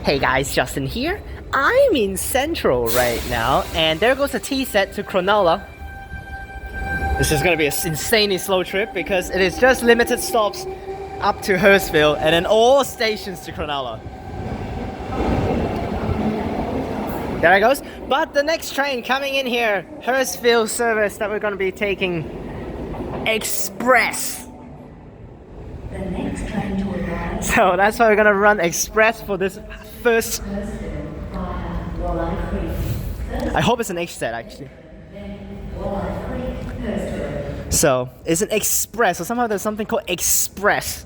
Hey guys, Justin here. I'm in Central right now, and there goes the T set to Cronulla. This is gonna be an insanely slow trip because it is just limited stops up to Hurstville and then all stations to Cronulla. There it goes. But the next train coming in here, Hurstville service that we're gonna be taking express. The next train to arrive. So that's why we're gonna run express for this first. Hurstville via Wolli Creek. I hope it's an H set actually. Wolli Creek, Hurstville. So it's an express. So somehow there's something called express.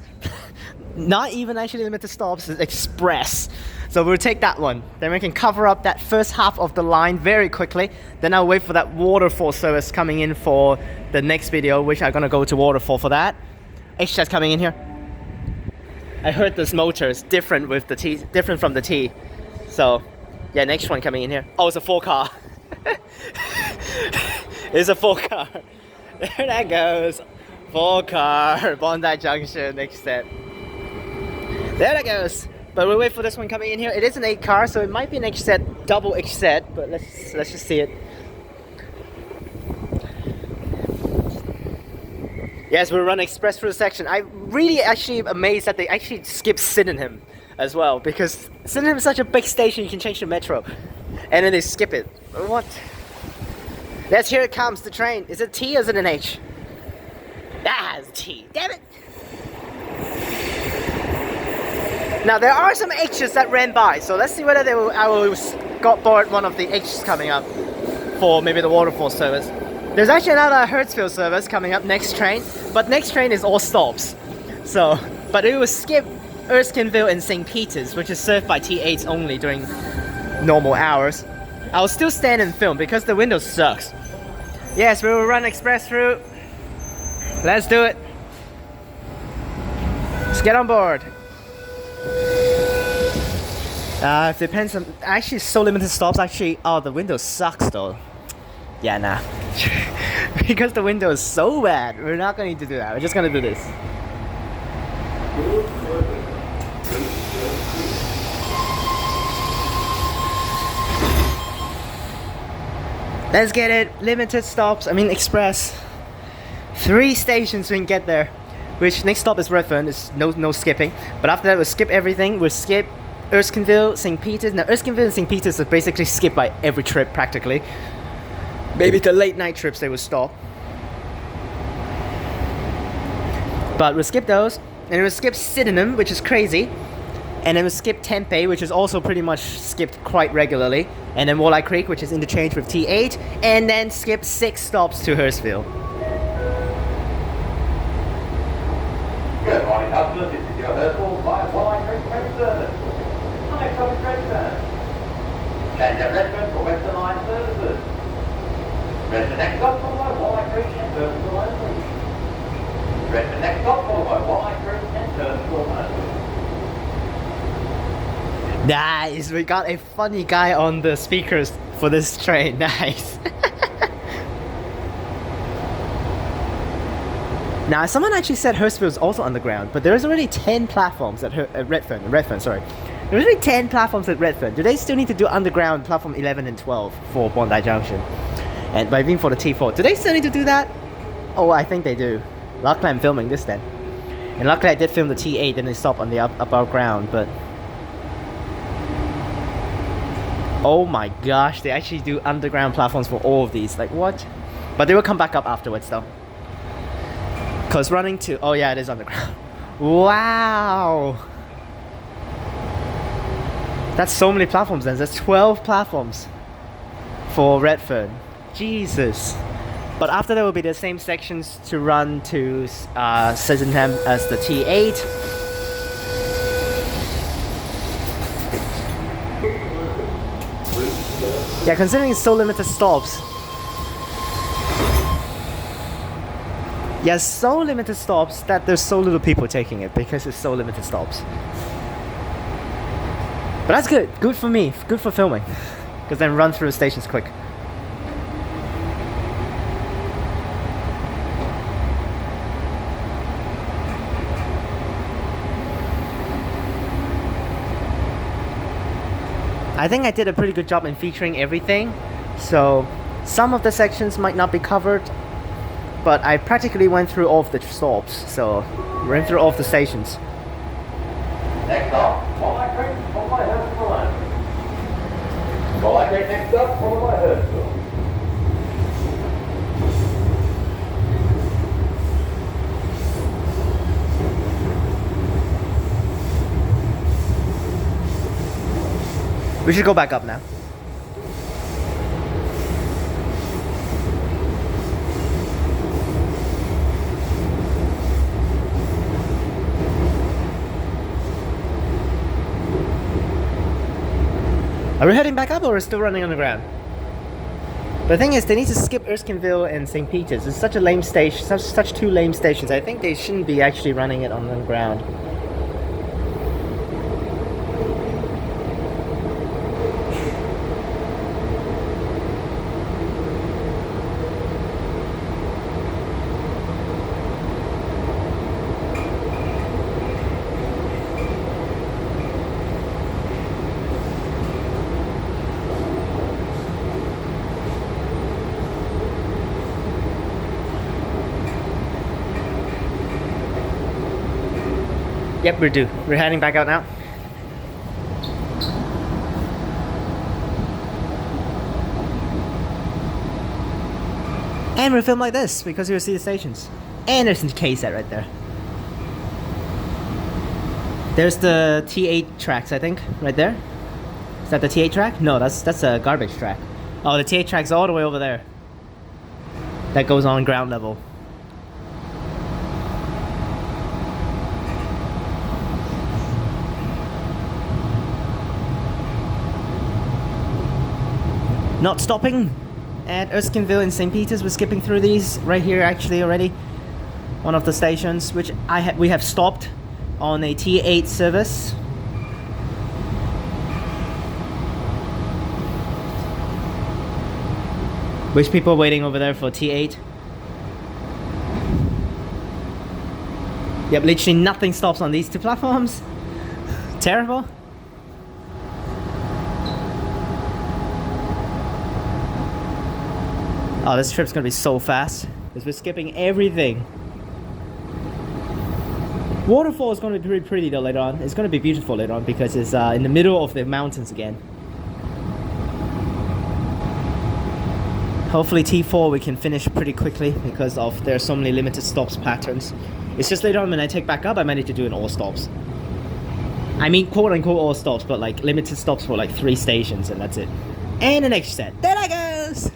Not even actually limited stops, it's express. So we'll take that one. Then we can cover up that first half of the line very quickly. Then I'll wait for that waterfall service coming in for the next video, which I'm gonna go to waterfall for that. H-Jet's coming in here. I heard this motor is different with the T, different from the T. So, yeah, next one coming in here. Oh, it's a 4-car. It's a 4-car. There that goes. 4-car, Bondi Junction, next step. There that goes. But we'll wait for this one coming in here. It is an 8-car, so it might be an H set, double H set, but let's just see it. Yes, we'll run express through the section. I'm really actually amazed that they actually skipped Sydenham as well, because Sydenham is such a big station, you can change the metro. And then they skip it. What? Yes, here it comes, the train. Is it T or is it an H? Ah, it's T. Damn it! Now there are some H's that ran by, so let's see whether I will got board one of the H's coming up for maybe the waterfall service. There's actually another Hurstville service coming up next train, but next train is all stops. So, but it will skip Erskineville and St. Peter's, which is served by T8s only during normal hours. I'll still stand and film because the window sucks. Yes, we will run express through. Let's do it. Let's get on board. It depends on, actually so limited stops actually. Oh, the window sucks though. Yeah, nah. Because the window is so bad, we're not going to do that. We're just going to do this. Let's get it. Limited stops. I mean express. 3 stations we can get there. Which next stop is Redfern. There's no skipping. But after that we'll skip everything. We'll skip Erskineville, St. Peter's. Now Erskineville and St. Peter's are basically skipped by every trip practically. Maybe the late night trips they will stop. But we'll skip those. And we'll skip Sydenham, which is crazy. And then we'll skip Tempe, which is also pretty much skipped quite regularly. And then Wolli Creek, which is interchanged with T8. And then skip 6 stops to Hurstville. Good morning, customers. This is your Hurstville via Wolli Creek train service. Hi, Thomas Redfern. Change at Redfern for Western Line services. Redfern next stop, followed by Wolli Creek and Hurstville only. Redfern next stop, followed by Wolli Creek and Hurstville only. Nice, we got a funny guy on the speakers for this train. Nice. Now, someone actually said Hurstville is also underground, but there's already 10 platforms at Redfern, sorry. There's already 10 platforms at Redfern. Do they still need to do underground platform 11 and 12 for Bondi Junction? And by being for the T4, do they still need to do that? Oh, I think they do. Luckily I'm filming this then. And luckily I did film the T8 and they stopped on the above ground, but... Oh my gosh, they actually do underground platforms for all of these. Like, what? But they will come back up afterwards though. Because running to... Oh yeah, it is underground. Wow! That's so many platforms then. There's 12 platforms for Redfern. Jesus. But after that will be the same sections to run to Sydenham as the T8. Yeah, considering it's so limited stops. Yeah, so limited stops that there's so little people taking it because it's so limited stops. But that's good. Good for me. Good for filming. Because then run through the stations quick. I think I did a pretty good job in featuring everything. So some of the sections might not be covered, but I practically went through all of the stops. So went through all of the stations. Next up, Wolli Creek, followed by Hurstville. Wolli Creek next up, followed by Hurstville. We should go back up now. Are we heading back up or are we still running on the ground? The thing is, they need to skip Hurstville and St. Peter's. It's such a lame station, such two lame stations. I think they shouldn't be actually running it on the ground. Yep, we're due. We're heading back out now. And we'll film like this because you'll see the stations. And there's a KSET right there. There's the T8 tracks, I think, right there. Is that the T8 track? No, that's a garbage track. Oh, the T8 track's all the way over there. That goes on ground level. Not stopping at Hurstville and St. Peter's. We're skipping through these right here actually already. One of the stations which we have stopped on a T8 service. Which people waiting over there for T8. Yep, literally nothing stops on these two platforms. Terrible. Oh, this trip's gonna be so fast because we're skipping everything. Waterfall is gonna be pretty pretty though later on. It's gonna be beautiful later on because it's in the middle of the mountains again. Hopefully T4 we can finish pretty quickly because of there are so many limited stops patterns. It's just later on when I take back up I managed to do an all stops. I mean quote unquote all stops, but like limited stops for like 3 stations and that's it. And an H set. There that goes!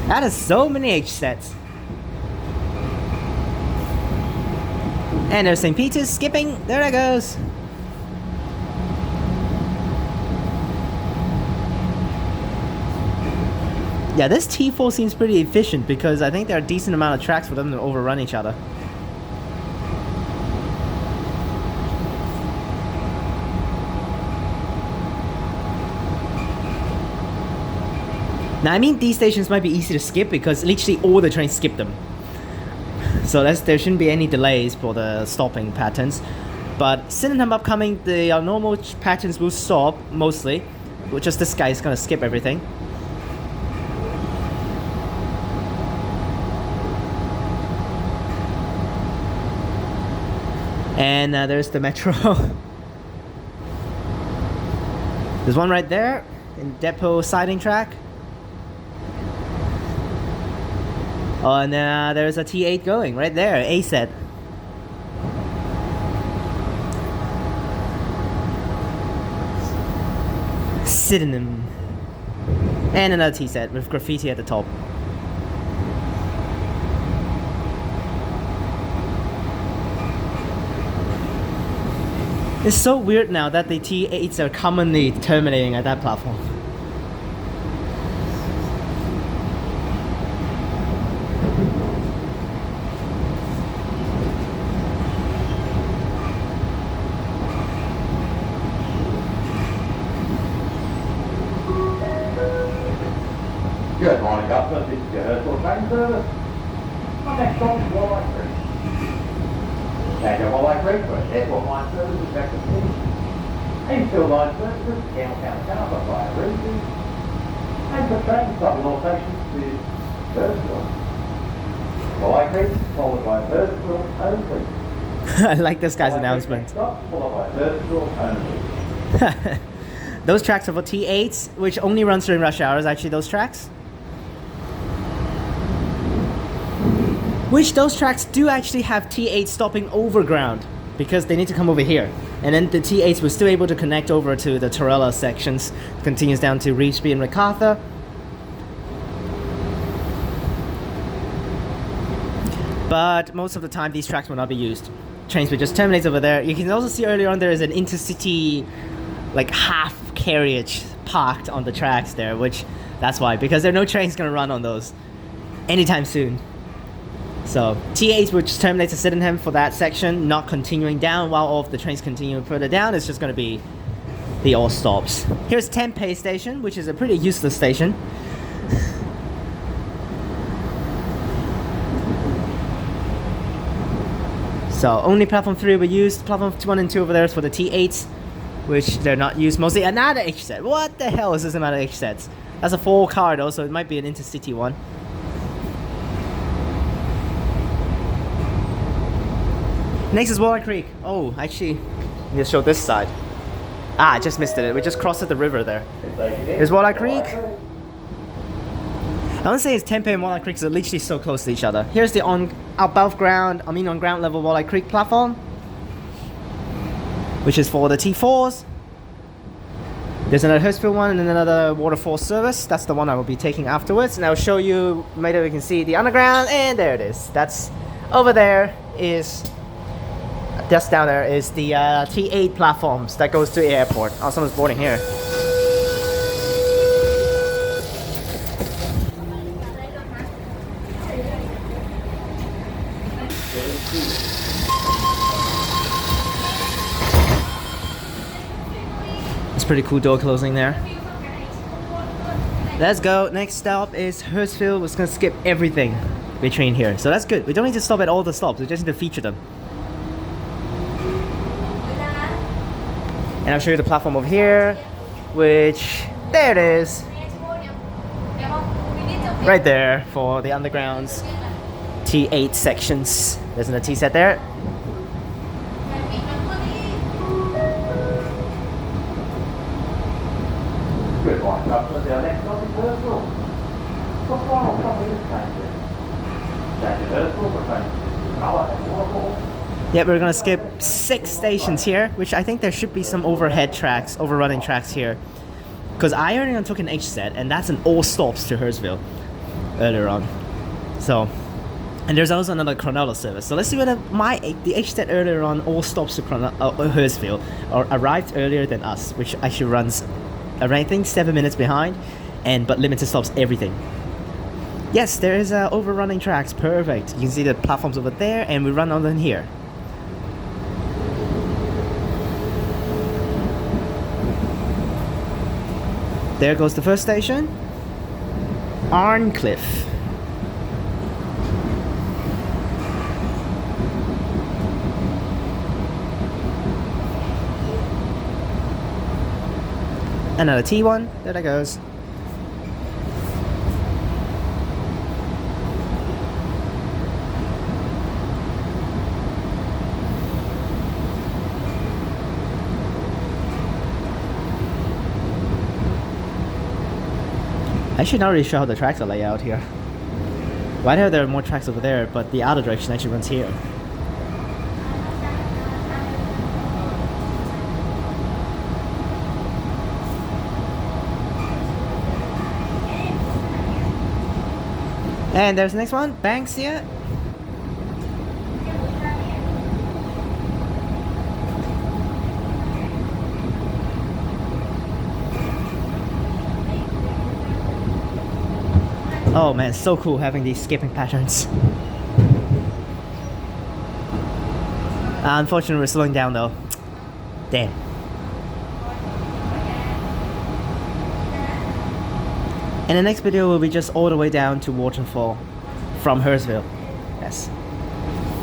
That is so many H sets. And there's St. Peter's skipping. There it goes. Yeah, this T4 seems pretty efficient because I think there are a decent amount of tracks for them to overrun each other. Now, I mean, these stations might be easy to skip because literally all the trains skip them. So there shouldn't be any delays for the stopping patterns. But Sydenham upcoming, the normal patterns will stop mostly. Which just this guy is gonna skip everything. And there's the metro. There's one right there in depot siding track. Oh, and there's a T8 going right there, A set. Sydenham. And another T set with graffiti at the top. It's so weird now that the T8s are commonly terminating at that platform. Good morning, customers. This is your Hurstville train service. My next stop is Wolli Creek. Change of Wolli Creek for airport line services back to City. Infield line services, downtown Tangara via Redfern. And for train stopping all stations to Hurstville. Wolli Creek, followed by Hurstville only. I like this guy's announcement. Stop, followed by Hurstville only. Those tracks are for T8s, which only runs during rush hours, actually, those tracks. Which those tracks do actually have T8 stopping overground, because they need to come over here. And then the T8s were still able to connect over to the Torella sections, continues down to Reevesby and Macarthur. But most of the time these tracks will not be used. Trains will just terminate over there. You can also see earlier on there is an intercity like half carriage parked on the tracks there, which that's why, because there are no trains gonna run on those anytime soon. So T8 will just terminate to Sydenham for that section, not continuing down, while all of the trains continue further down. It's just going to be the all stops. Here's Tempe station, which is a pretty useless station. So only platform 3 will be used. Platform 1 and 2 over there is for the T8s, which they're not used mostly. Another H set. What the hell is this amount of H sets? That's a 4 car though, so it might be an intercity one. Next is Wolli Creek. Oh, actually, let me show this side. Ah, I just missed it. We just crossed the river there. Here's Wolli Creek. I want to say it's Tempe and Wolli Creek are literally so close to each other. Here's the on ground level Wolli Creek platform, which is for the T4s. There's another Hurstville one and another waterfall service. That's the one I will be taking afterwards. And I'll show you, maybe we can see the underground, and there it is. That's over there is... Just down there is the T8 platforms that goes to the airport. Oh, someone's boarding here. It's pretty cool door closing there. Let's go. Next stop is Hurstville. We're just gonna skip everything between here. So that's good. We don't need to stop at all the stops. We just need to feature them. And I'll show you the platform over here, which, there it is. Right there for the underground's T8 sections. There's another T set there. Good morning, customers. Our next stop is Hurstville. For final copy of changes. Change to Hurstville for trains. Colour and waterfall. Yep, we're gonna skip 6 stations here, which I think there should be some overrunning tracks here. Because I already took an H set, and that's an all stops to Hurstville earlier on. So, and there's also another Cronulla service. So let's see whether the H set earlier on all stops to Hurstville or arrived earlier than us, which actually runs, I think, 7 minutes behind, but limited stops everything. Yes, there is overrunning tracks. Perfect. You can see the platforms over there, and we run on them here. There goes the first station, Arncliffe. Another T1, there that goes. I should not really show how the tracks are laid out here. Why are there more tracks over there, but the other direction actually runs here? And there's the next one, Banksia. Oh man, so cool having these skipping patterns. Unfortunately, we're slowing down though. Damn. And the next video will be just all the way down to Waterfall from Hurstville. Yes.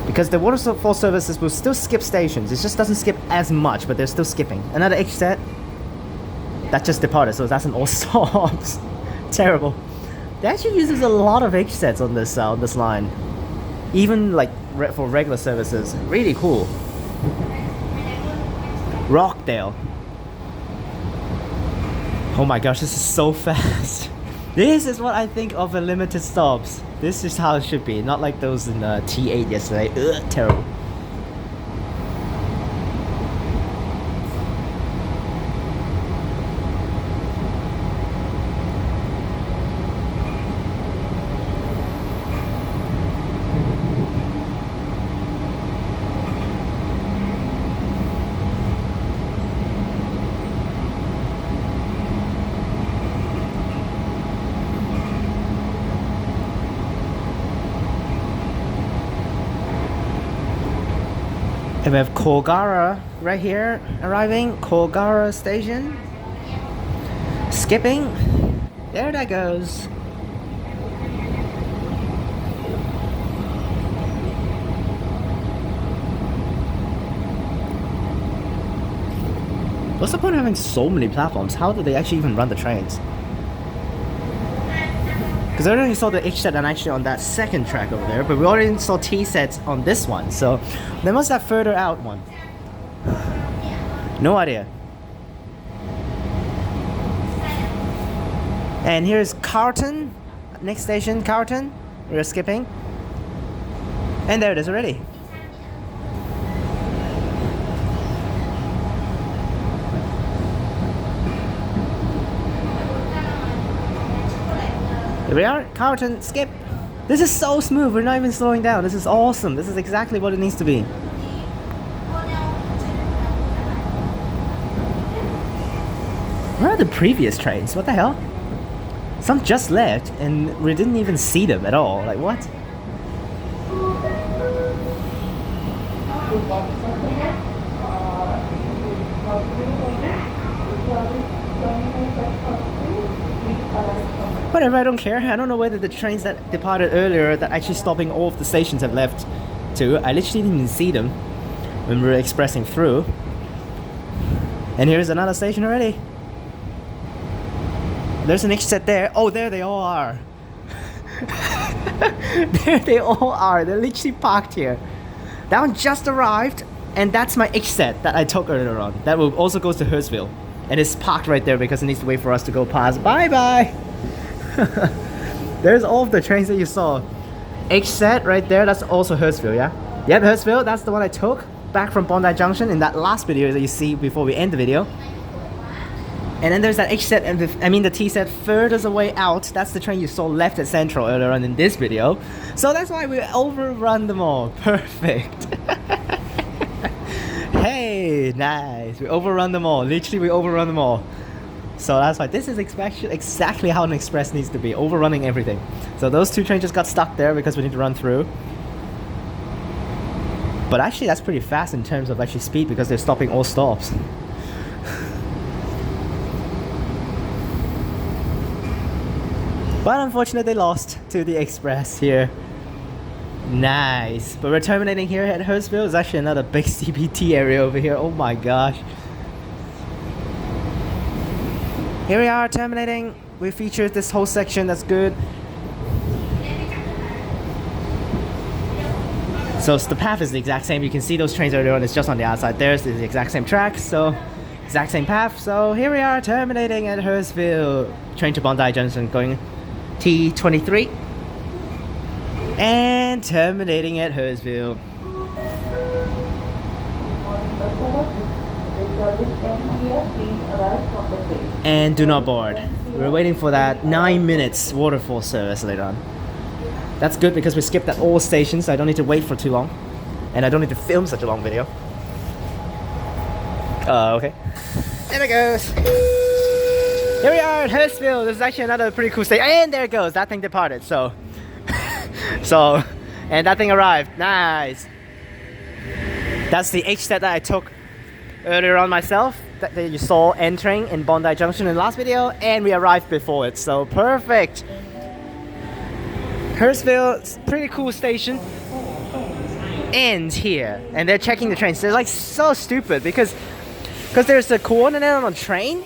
Because the waterfall services will still skip stations. It just doesn't skip as much, but they're still skipping. Another H set that just departed, so that's an all stops. Terrible. They actually uses a lot of H sets on this line, even like for regular services. Really cool. Rockdale. Oh my gosh, this is so fast. This is what I think of a limited stops. This is how it should be, not like those in T8 yesterday. Ugh, terrible. And we have Tangara right here arriving. Tangara station. Skipping. There that goes. What's the point of having so many platforms? How do they actually even run the trains? Because I already saw the H set and actually on that second track over there, but we already saw T sets on this one, so they must have further out one. No idea. And here's Carlton, next station, Carlton. We're skipping. And there it is already. Here we are, Carlton, skip. This is so smooth, we're not even slowing down. This is awesome. This is exactly what it needs to be. Where are the previous trains? What the hell? Some just left and we didn't even see them at all. Like what? Whatever, I don't care. I don't know whether the trains that departed earlier that actually stopping all of the stations have left too. I literally didn't even see them when we were expressing through. And here's another station already. There's an H set there. Oh, there they all are. There they all are. They're literally parked here. That one just arrived, and that's my H set that I took earlier on. That will also goes to Hurstville. And it's parked right there because it needs to wait for us to go past. Bye bye! There's all of the trains that you saw. H set right there, that's also Hurstville, yeah? Yep, Hurstville, that's the one I took back from Bondi Junction in that last video that you see before we end the video. And then there's that H set, and the T set furthest away out. That's the train you saw left at Central earlier on in this video. So that's why we overrun them all. Perfect. Hey, nice. We overrun them all. Literally, we overrun them all. So that's why this is exactly how an express needs to be, overrunning everything. So those two trains just got stuck there because we need to run through. But actually that's pretty fast in terms of actually speed because they're stopping all stops. But unfortunately they lost to the express here. Nice. But we're terminating here at Hurstville. There's actually another big CBT area over here. Oh my gosh. Here we are terminating. We featured this whole section. That's good. So the path is the exact same. You can see those trains earlier on. It's just on the outside. There's the exact same track. So exact same path. So here we are terminating at Hurstville. Train to Bondi Junction going T23. And terminating at Hurstville. And do not board. We're waiting for that 9 minutes waterfall service later on. That's good because we skipped at all stations, so I don't need to wait for too long. And I don't need to film such a long video. Okay. There it goes. Here we are at Hurstville. This is actually another pretty cool station. And there it goes. That thing departed, so... and that thing arrived. Nice. That's the H set that I took earlier on myself that you saw entering in Bondi Junction in the last video, and we arrived before it, so perfect. Hurstville, pretty cool station. end here, and they're checking the trains. They're like so stupid because there's a coordinate on the train,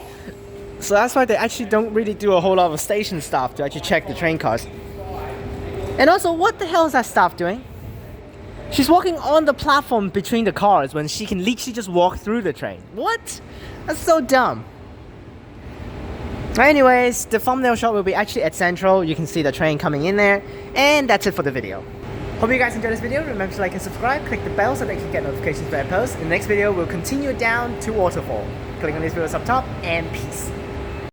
so that's why they actually don't really do a whole lot of station staff to actually check the train cars. And also, what the hell is that staff doing? She's walking on the platform between the cars when she can literally just walk through the train. What? That's so dumb. Anyways, the thumbnail shot will be actually at Central. You can see the train coming in there. And that's it for the video. Hope you guys enjoyed this video. Remember to like and subscribe. Click the bell so that you can get notifications when I post. In the next video, we'll continue down to Waterfall. Click on these videos up top, and peace.